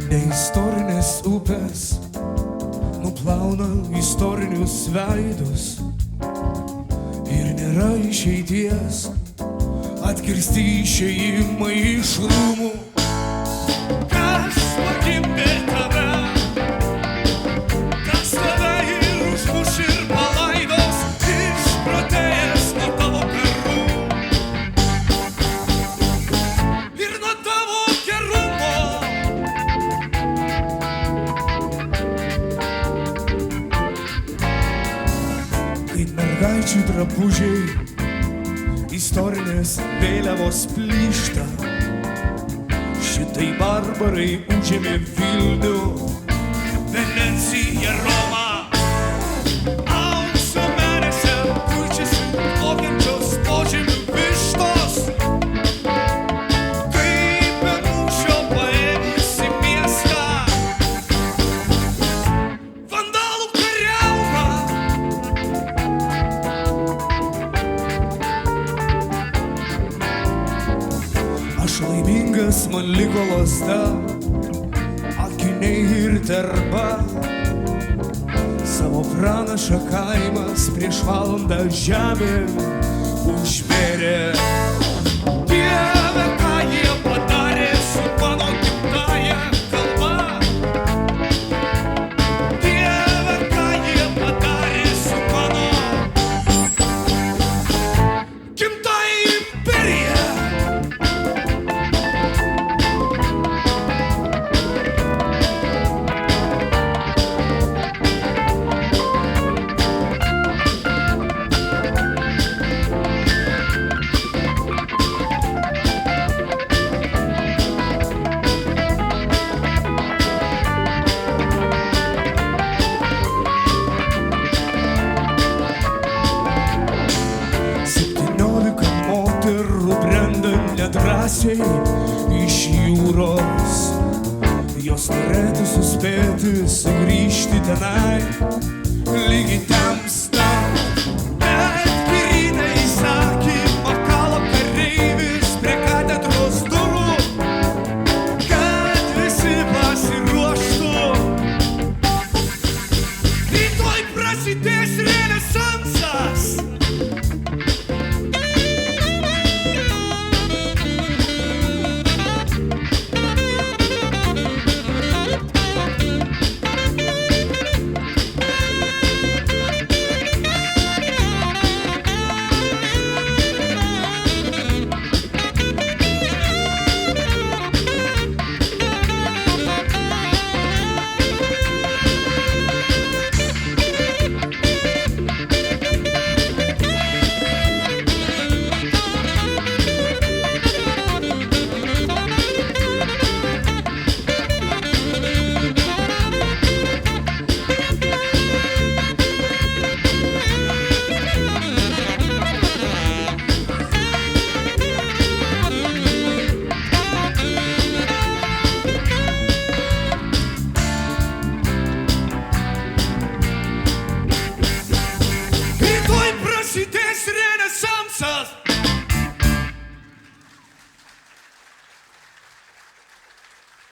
Neistorinės upės nuplauna istorinius veidus ir nėra išeities atkirsti išėjimai iš rūmų. Kas pagimdė tave, kas tave ir užmuš ir palaidos, išprotėjęs nuo tavo karų ir nuo tavo gerumo. Kaip mergaičių drabužiai istorinės vėliavos plyšta, šitai barbarai užėmė Vilnių, Veneciją, Romą. Aukso menėse puičiasi plaukiančios požemių vištos, kaip be mūšio paėmusi miestą vandalų kariauna. Aš laimingas, man liko lazda, akiniai ir terba. Savo pranašą kaimas prieš valandą žemė užvėrė. Dieve, ką jie padarė su mano gimtąja kalba. Dieve, ką jie padarė su mano gimtąja imperija. Nedrąsiai iš jūros, jos norėtų suspėti sugrįžti tenai, lygiai temsta.